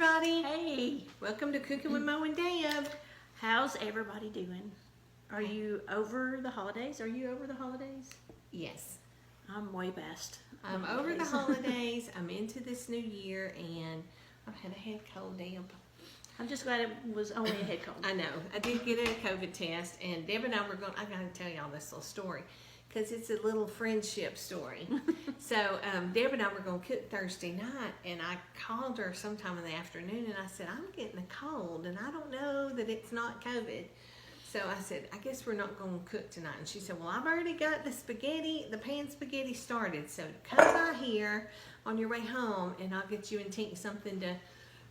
everybody. Hey, Welcome to Cooking with Mo and Deb. how's everybody doing? Are you over the holidays? Yes, I'm way past. I'm over the holidays. I'm into this new year, and I've had a head cold, Deb. I'm just glad it was only a head cold. I know. I did get a COVID test, and Deb and I were going. I got to tell y'all this little story because it's a little friendship story. So Deb and I were going to cook Thursday night, and I called her sometime in the afternoon, and I said, I'm getting a cold, and I don't know that it's not COVID. So I said, I guess we're not going to cook tonight. And she said, well, I've already got the pan spaghetti started. So come by here on your way home, and I'll get you and Tink something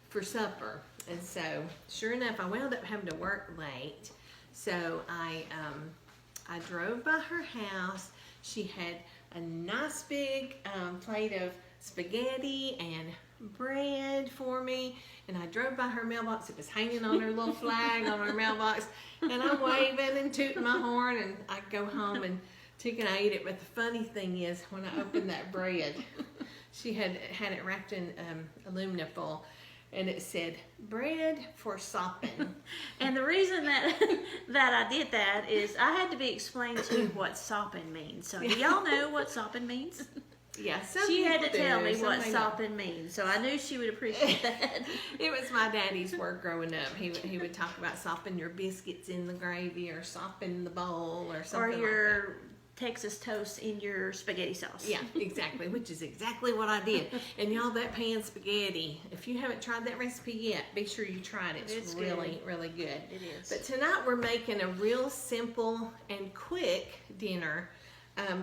for supper. And so, sure enough, I wound up having to work late. So I drove by her house. She had a nice big plate of spaghetti and bread for me, and I drove by her mailbox. It was hanging on her little flag on her mailbox, and I'm waving and tooting my horn, and I go home and Tink and I eat it. But the funny thing is, when I opened that bread, she had it wrapped in aluminum foil, and it said bread for sopping. And the reason that I did that is I had to be explained to what sopping means. So do y'all know what sopping means? Yeah, she had to tell me what sopping means, so I knew she would appreciate that. It was my daddy's word growing up. He would talk about sopping your biscuits in the gravy, or sopping the bowl, or something, or your like Texas toast in your spaghetti sauce. Yeah, exactly, which is exactly what I did. And y'all, that pan spaghetti, if you haven't tried that recipe yet, be sure you try it. It's really, good. Really good. It is. But tonight we're making a real simple and quick dinner.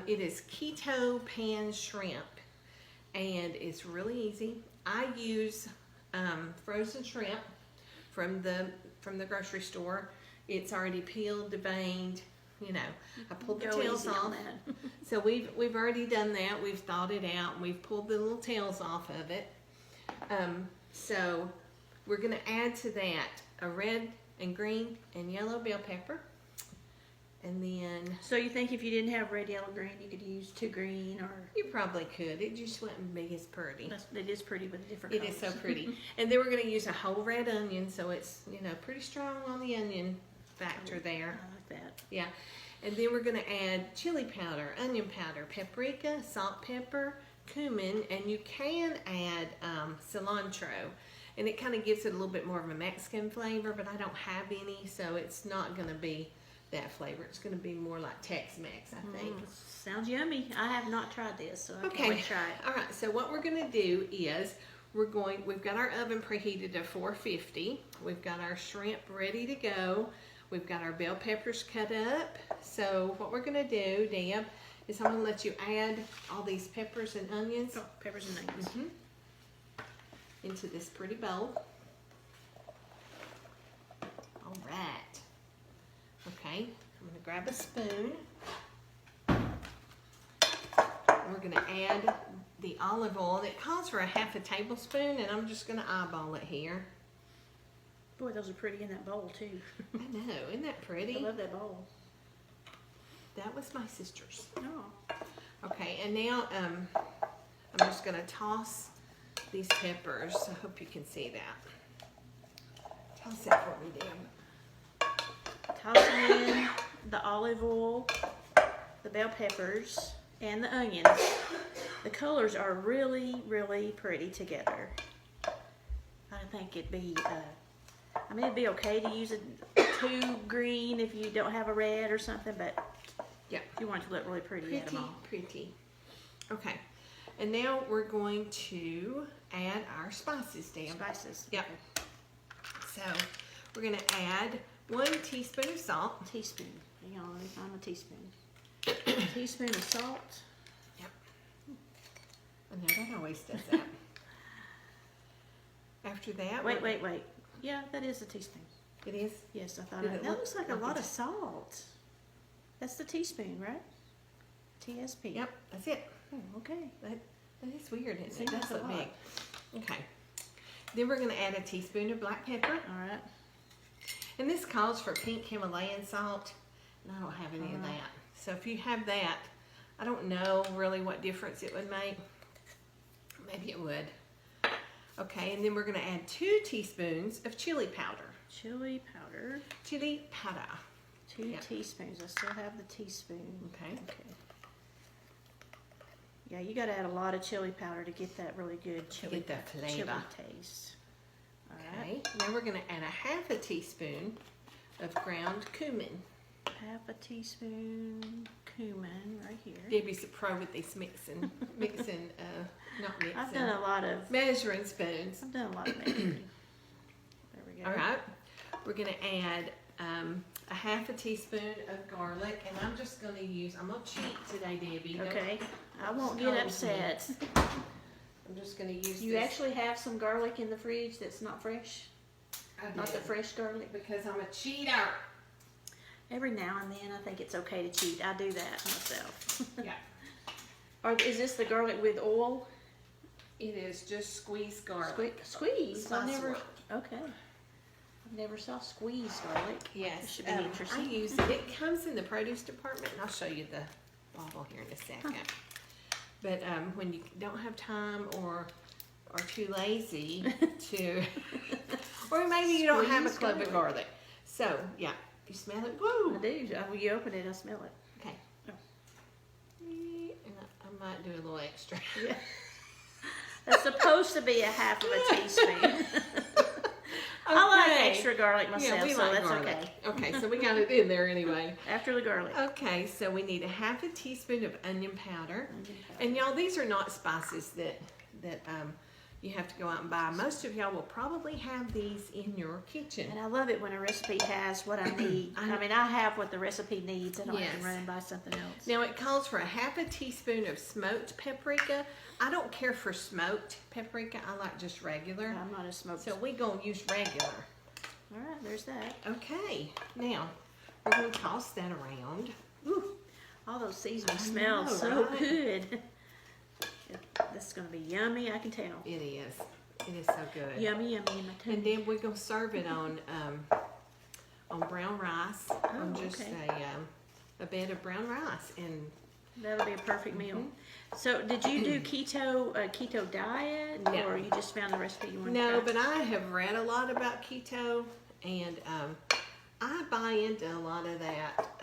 It is Keto Pan Shrimp, and it's really easy. I use frozen shrimp from the grocery store. It's already peeled, deveined. You know, I pulled the tails off. So we've already done that. We've thawed it out, and we've pulled the little tails off of it. So we're going to add to that a red and green and yellow bell pepper. And then, so you think if you didn't have red, yellow, green, you could use 2 green, or you probably could. It just wouldn't be as pretty. It is pretty with different colors. It is so pretty. And then we're going to use a whole red onion, so it's, you know, pretty strong on the onion factor there. I like that. Yeah. And then we're going to add chili powder, onion powder, paprika, salt, pepper, cumin, and you can add cilantro. And it kind of gives it a little bit more of a Mexican flavor, but I don't have any, so it's not going to be that flavor. It's going to be more like Tex-Mex, I think. Sounds yummy. I have not tried this, so I can't wait to try it. All right, so what we're going to do is we've got our oven preheated to 450. We've got our shrimp ready to go. We've got our bell peppers cut up. So what we're going to do, Deb, is I'm going to let you add all these peppers and onions. Oh, peppers and onions. Into this pretty bowl. All right. Okay, I'm going to grab a spoon. We're going to add the olive oil. It calls for a ½ tablespoon, and I'm just going to eyeball it here. Boy, those are pretty in that bowl, too. I know, isn't that pretty? I love that bowl. That was my sister's. Oh. Okay, and now I'm just going to toss these peppers. I hope you can see that. Toss it for me, Deb. Tossing in the olive oil, the bell peppers, and the onions. The colors are really, really pretty together. I think it'd be, it'd be okay to use a 2 green if you don't have a red or something, but yeah, you want it to look really pretty. Add them all. Pretty. Okay, and now we're going to add our spices, Deb. Spices. Yep. So we're going to add 1 teaspoon of salt. Teaspoon. Hang on, let me find a teaspoon. A teaspoon of salt. Yep. I know, that always does that. After that, Wait. Yeah, that is a teaspoon. It is? Yes, I thought that looks like a lot of salt. That's the teaspoon, right? TSP. Yep, that's it. Oh, okay. That is weird, isn't it? That's That's a so lot. big. Okay. Then we're going to add a teaspoon of black pepper. All right. And this calls for pink Himalayan salt, and I don't have any of that. So if you have that, I don't know really what difference it would make. Maybe it would. Okay, and then we're going to add 2 teaspoons of chili powder. Chili powder. Chili powder. 2 teaspoons. I still have the teaspoon. Okay. Yeah, you got to add a lot of chili powder to get that really good chili, Get that flavor. chili taste. All Okay, right. now we're going to add a 1/2 teaspoon of ground cumin. 1/2 teaspoon cumin right here. Debbie's a pro with these mixing, not mixing. I've done a lot of measuring spoons. I've done a lot of measuring. There we go. All right, we're going to add a 1/2 teaspoon of garlic, and I'm just going to use, I'm going to cheat today, Debbie. Okay. I won't get upset. I'm just going to use You this. actually have some garlic in the fridge that's not fresh? I Not the did, fresh garlic? because I'm a cheater. Every now and then I think it's okay to cheat. I do that myself. Yeah, Or is this the garlic with oil? it is just squeezed garlic. Squeeze. I Spice never. oil. Okay. I never saw squeezed garlic. Yes, That should be I interesting. use it. It comes in the produce department, and I'll show you the bottle here in a second. But when you don't have time or are too lazy to, or maybe you don't have a Squeezed clove of garlic. So yeah, you smell it. I Woo! do. When you open it, I smell it. Okay. Oh. And I might do a little extra. Yeah. That's supposed to be a 1/2 teaspoon. I like extra garlic myself, Yeah, we so like that's garlic. okay. Okay, so we got it in there anyway. After the garlic. Okay, so we need a 1/2 teaspoon of onion powder. And y'all, these are not spices that you have to go out and buy. Most of y'all will probably have these in your kitchen. And I love it when a recipe has what I need. I mean, I have what the recipe needs. I don't have to Yes. run and buy something else. Now it calls for a 1/2 teaspoon of smoked paprika. I don't care for smoked paprika. I like just regular. I'm not a smoked. So we gonna use regular. All right, there's that. Okay, now we're gonna toss that around. Ooh, all those seasonings I smell know, so right? good. This is gonna be yummy. I can tell. It is. It is so good. Yummy, yummy in my tummy. And then we're gonna serve it on brown rice, on just okay. a bed of brown rice, and That'll be a perfect meal. So, did you do keto diet, No. or you just found the recipe you wanted no, to try? but I have read a lot about keto, and I buy into a lot of that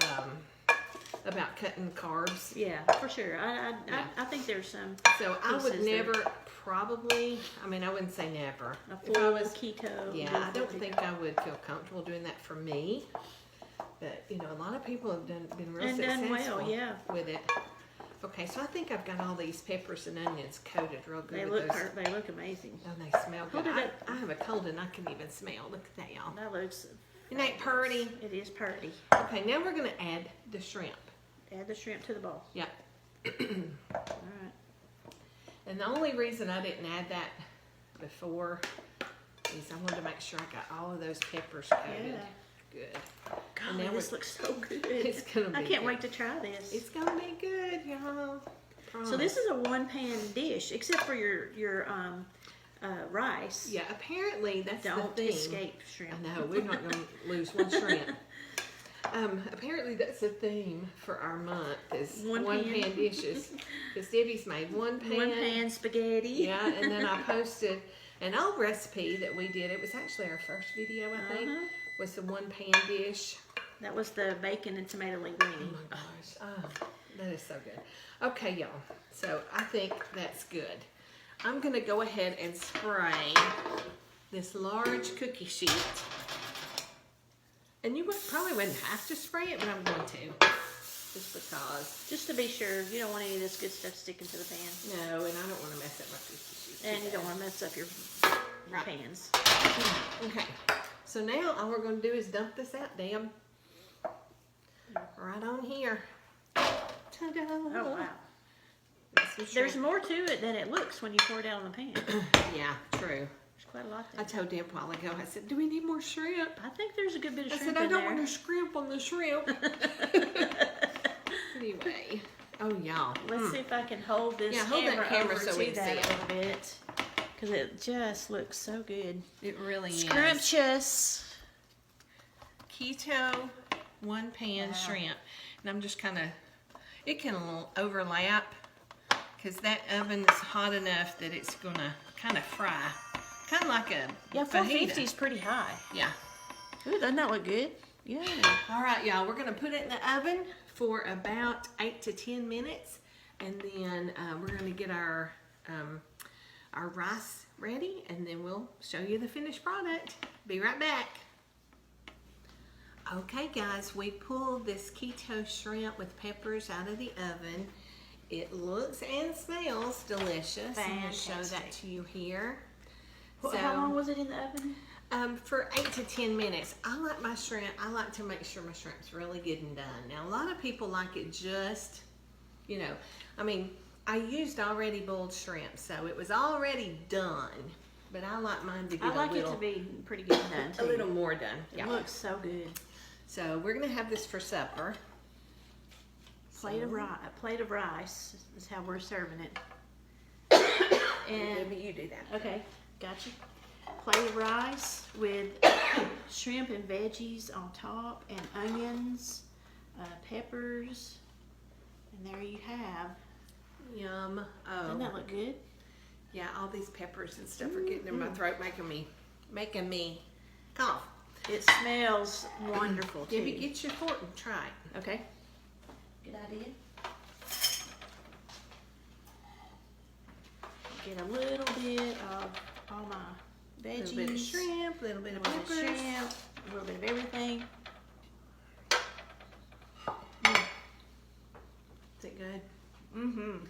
about cutting carbs. Yeah, for sure. I think there's some So I would pieces there. never probably. I mean, I wouldn't say never. a If I full was, keto. yeah, I don't think I would feel comfortable doing that for me. But you know, a lot of people have been real And done successful well, yeah. with it. Okay, so I think I've got all these peppers and onions coated real good. They with look those. they look amazing. Oh, they smell Hold good. it up. I have a cold and I can even smell. Look at that, y'all. That looks. Isn't that pretty? It is pretty. Okay, now we're gonna add the shrimp. Add the shrimp to the bowl. Yep. All right. And the only reason I didn't add that before is I wanted to make sure I got all of those peppers coated. Yeah. Good. Golly, now this we're- looks so good. It's gonna be I can't good. wait to try this. It's gonna be good, y'all. So this is a one-pan dish, except for your rice. Yeah, apparently that's Don't the theme. escape shrimp. I know, we're not gonna lose one shrimp. Apparently that's the theme for our month is One one pan. pan dishes. Because Debbie's made one pan. One pan spaghetti. Yeah, and then I posted an old recipe that we did. It was actually our first video, I think, was the one pan dish. That was the bacon and tomato Oh linguine. my gosh, oh, that is so good. Okay, y'all, so I think that's good. I'm gonna go ahead and spray this large cookie sheet. And you probably wouldn't have to spray it, but I'm going to. Just because. Just to be sure, you don't want any of this good stuff sticking to the pan. No, and I don't want to mess up my cookie sheet. And you don't want to mess up your Right. pans. Okay, so now all we're going to do is dump this out, damn. Right on here. Ta-da! Oh, wow. Some There's shrimp. more to it than it looks when you pour it out on the pan. Yeah, true. There's quite a lot I there. told Deb a while ago, I said, do we need more shrimp? I think there's a good bit of I shrimp said, I in don't there. want to scrimp on the shrimp. Anyway, oh y'all. Let's see if I can hold this Yeah, hold that camera, camera over so to we can that see a it. little bit. Because it just looks so good. It really is. Scrumptious. Keto one pan Wow. shrimp. And I'm just kind of, it can overlap because that oven is hot enough that it's going to kind of fry. kind of like a Yeah, fajita. 450 is pretty high. Yeah. Ooh, doesn't that look good? Yeah. All right, y'all, we're gonna put it in the oven for about 8 to 10 minutes, and then we're gonna get our rice ready, and then we'll show you the finished product. Be right back. Okay, guys, we pulled this keto shrimp with peppers out of the oven. It looks and smells delicious. I'm gonna show that to you here. How long was it in the oven? For 8 to 10 minutes. I like my shrimp. I like to make sure my shrimp's really good and done. Now, a lot of people like it just, you know, I mean, I used already boiled shrimp, so it was already done. But I like mine to get I like a little, it to be pretty good done too. a little more done. It looks so good. So we're gonna have this for supper. Plate of rice is how we're serving it. And Maybe you do that. okay, gotcha. Plate of rice with shrimp and veggies on top, and onions, peppers, and there you have. Yum. Doesn't that Oh, look good? yeah. All these peppers and stuff are getting in my throat, making me cough. It smells wonderful too. Debbie, get your fork and try it. Okay. Good idea. Get a little bit of all my A veggies. little bit of shrimp, a little bit a of little bit peppers. of shrimp, a little bit of everything. Is it good Mm-hmm.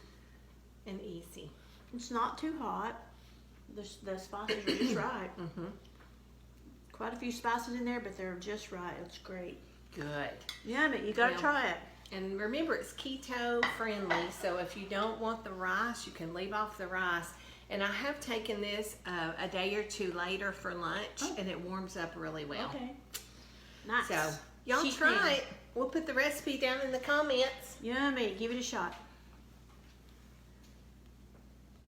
and easy? It's not too hot. The spices are just right. Mm-hmm. Quite a few spices in there, but they're just right. It's great. Good. Yummy. You gotta Well, try it. And remember, it's keto friendly, so if you don't want the rice, you can leave off the rice. And I have taken this a day or two later for lunch, and it warms up really well. Okay. Nice. So y'all Cheat try meal. it. We'll put the recipe down in the comments. Yummy. Give it a shot.